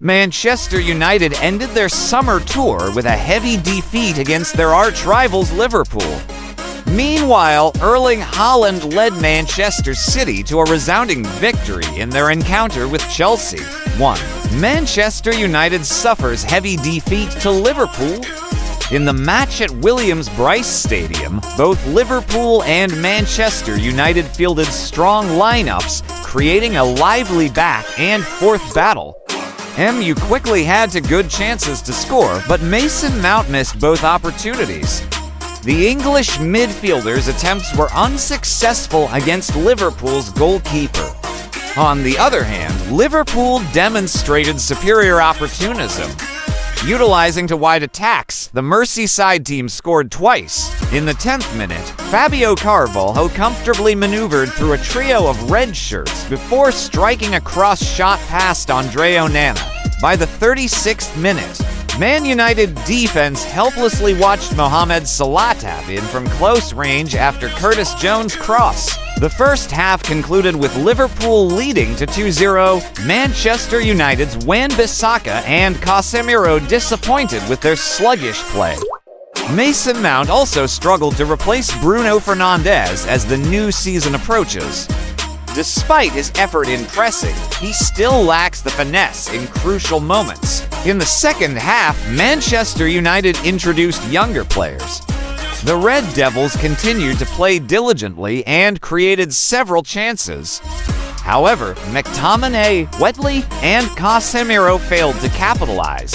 Manchester United ended their summer tour with a heavy defeat against their arch-rivals Liverpool. Meanwhile, Erling Haaland led Manchester City to a resounding victory in their encounter with Chelsea. 1. Manchester United suffers heavy defeat to Liverpool. In the match at Williams-Brice Stadium, both Liverpool and Manchester United fielded strong lineups, creating a lively back and forth battle. MU quickly had good chances to score, but Mason Mount missed both opportunities. The English midfielder's attempts were unsuccessful against Liverpool's goalkeeper. On the other hand, Liverpool demonstrated superior opportunism. Utilizing to wide attacks, the Merseyside team scored twice. In the 10th minute, Fabio Carvalho comfortably maneuvered through a trio of red shirts before striking a cross-shot past Andre Onana. By the 36th minute, Man United defense helplessly watched Mohamed Salah tap in from close range after Curtis Jones' cross. The first half concluded with Liverpool leading to 2-0. Manchester United's Wan-Bissaka and Casemiro disappointed with their sluggish play. Mason Mount also struggled to replace Bruno Fernandes as the new season approaches. Despite his effort in pressing, he still lacks the finesse in crucial moments. In the second half, Manchester United introduced younger players. The Red Devils continued to play diligently and created several chances. However, McTominay, Wetley, and Casemiro failed to capitalize.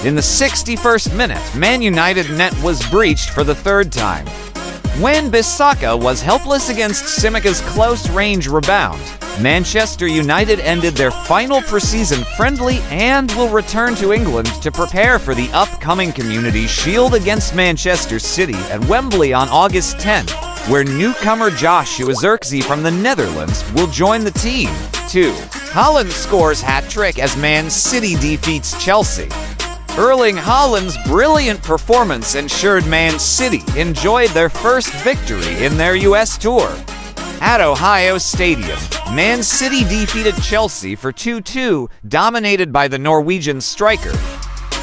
In the 61st minute, Man United net was breached for the third time. Wan-Bissaka was helpless against Simica's close-range rebound. Manchester United ended their final preseason friendly and will return to England to prepare for the upcoming Community Shield against Manchester City at Wembley on August 10th, where newcomer Joshua Zirkzee from the Netherlands will join the team. 2. Haaland scores hat-trick as Man City defeats Chelsea. Erling Haaland's brilliant performance ensured Man City enjoyed their first victory in their U.S. tour. At Ohio Stadium, Man City defeated Chelsea for 2-2, dominated by the Norwegian striker.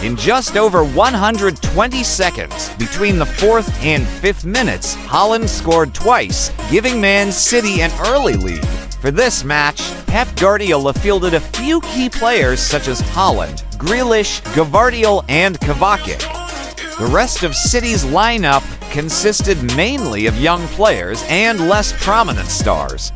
In just over 120 seconds, between the 4th and 5th minutes, Haaland scored twice, giving Man City an early lead. For this match, Pep Guardiola fielded a few key players such as Haaland, Grealish, Gvardiol, and Kovacic. The rest of City's lineup consisted mainly of young players and less prominent stars.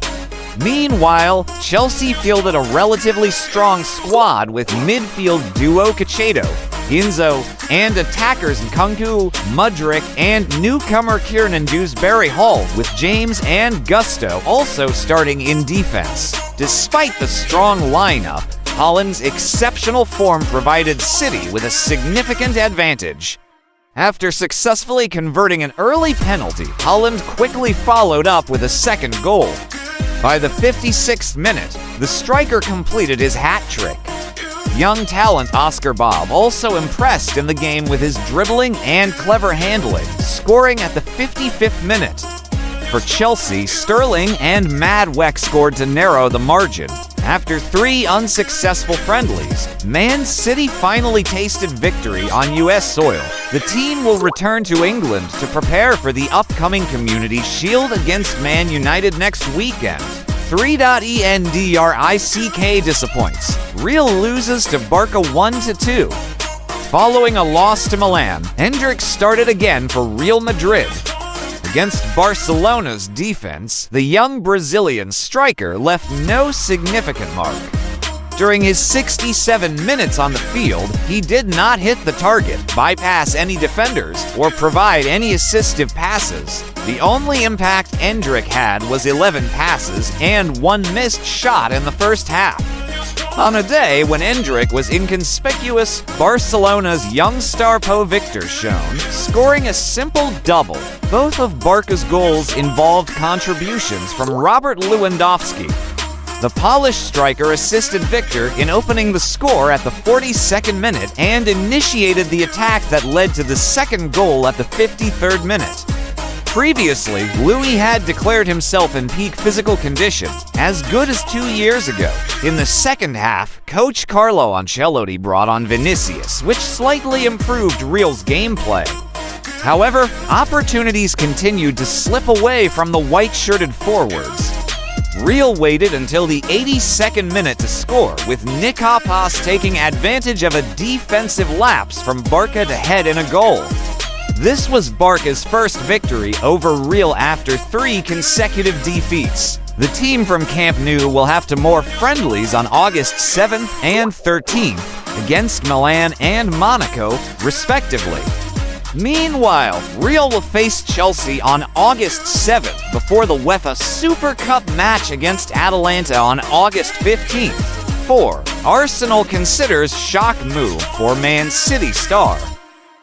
Meanwhile, Chelsea fielded a relatively strong squad with midfield duo Caicedo, Enzo, and attackers Nkunku, Mudryk, and newcomer Kiernan Dewsbury Hall, with James and Gusto also starting in defense. Despite the strong lineup, Haaland's exceptional form provided City with a significant advantage. After successfully converting an early penalty, Haaland quickly followed up with a second goal. By the 56th minute, the striker completed his hat trick. Young talent Oscar Bob also impressed in the game with his dribbling and clever handling, scoring at the 55th minute. For Chelsea, Sterling and Madweck scored to narrow the margin. After 3 unsuccessful friendlies, Man City finally tasted victory on U.S. soil. The team will return to England to prepare for the upcoming Community Shield against Man United next weekend. 3.ENDRICK disappoints. Real loses to Barca 1-2. Following a loss to Milan, Endrick started again for Real Madrid. Against Barcelona's defense, the young Brazilian striker left no significant mark. During his 67 minutes on the field, he did not hit the target, bypass any defenders, or provide any assistive passes. The only impact Endrick had was 11 passes and 1 missed shot in the first half. On a day when Endrick was inconspicuous, Barcelona's young star Pau Victor shone, scoring a simple double. Both of Barca's goals involved contributions from Robert Lewandowski. The Polish striker assisted Victor in opening the score at the 42nd minute and initiated the attack that led to the second goal at the 53rd minute. Previously, Louis had declared himself in peak physical condition, as good as 2 years ago. In the second half, coach Carlo Ancelotti brought on Vinicius, which slightly improved Real's gameplay. However, opportunities continued to slip away from the white-shirted forwards. Real waited until the 82nd minute to score, with Nick Opas taking advantage of a defensive lapse from Barca to head in a goal. This was Barca's first victory over Real after 3 consecutive defeats. The team from Camp Nou will have to more friendlies on August 7th and 13th against Milan and Monaco, respectively. Meanwhile, Real will face Chelsea on August 7th before the UEFA Super Cup match against Atalanta on August 15th. 4. Arsenal considers shock move for Man City star.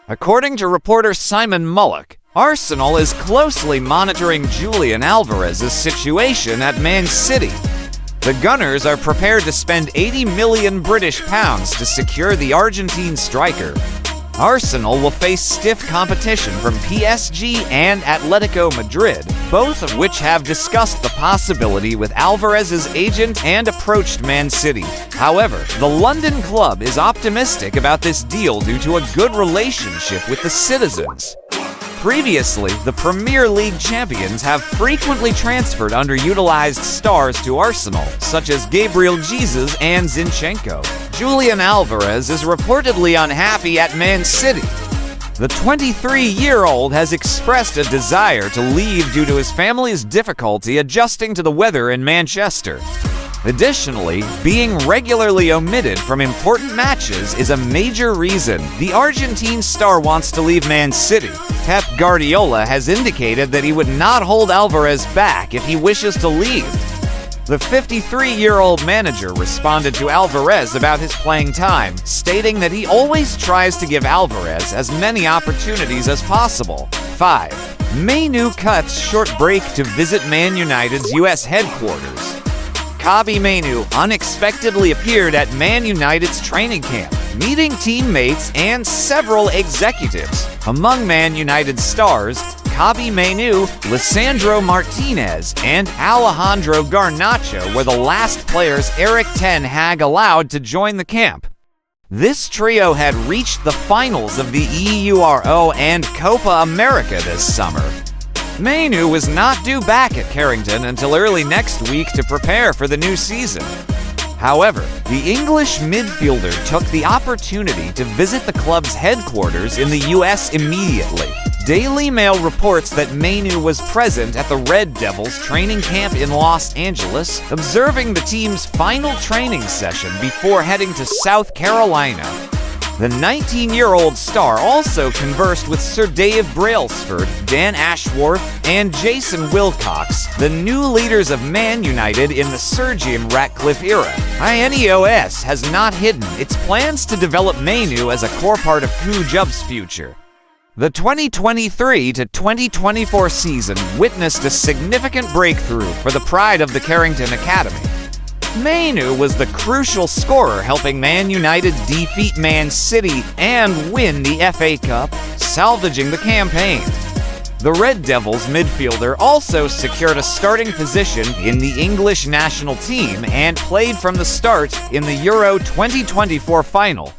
According to reporter Simon Mullock, Arsenal is closely monitoring Julian Alvarez's situation at Man City. The Gunners are prepared to spend £80 million to secure the Argentine striker. Arsenal will face stiff competition from PSG and Atletico Madrid, both of which have discussed the possibility with Alvarez's agent and approached Man City. However, the London club is optimistic about this deal due to a good relationship with the citizens. Previously, the Premier League champions have frequently transferred underutilized stars to Arsenal, such as Gabriel Jesus and Zinchenko. Julian Alvarez is reportedly unhappy at Man City. The 23-year-old has expressed a desire to leave due to his family's difficulty adjusting to the weather in Manchester. Additionally, being regularly omitted from important matches is a major reason the Argentine star wants to leave Man City. Pep Guardiola has indicated that he would not hold Alvarez back if he wishes to leave. The 53-year-old manager responded to Alvarez about his playing time, stating that he always tries to give Alvarez as many opportunities as possible. 5. Mainoo cuts short break to visit Man United's U.S. headquarters. Kobbie Mainoo unexpectedly appeared at Man United's training camp, meeting teammates and several executives. Among Man United stars, Kobbie Mainoo, Lisandro Martinez, and Alejandro Garnacho were the last players Erik ten Hag allowed to join the camp. This trio had reached the finals of the EURO and Copa America this summer. Mainoo was not due back at Carrington until early next week to prepare for the new season. However, the English midfielder took the opportunity to visit the club's headquarters in the U.S. immediately. Daily Mail reports that Mainoo was present at the Red Devils training camp in Los Angeles, observing the team's final training session before heading to South Carolina. The 19-year-old star also conversed with Sir Dave Brailsford, Dan Ashworth, and Jason Wilcox, the new leaders of Man United in the Sir Jim Ratcliffe era. INEOS has not hidden its plans to develop Mainoo as a core part of Koujub's future. The 2023-2024 season witnessed a significant breakthrough for the pride of the Carrington Academy. Mainoo was the crucial scorer helping Man United defeat Man City and win the FA Cup, salvaging the campaign. The Red Devils midfielder also secured a starting position in the English national team and played from the start in the Euro 2024 final.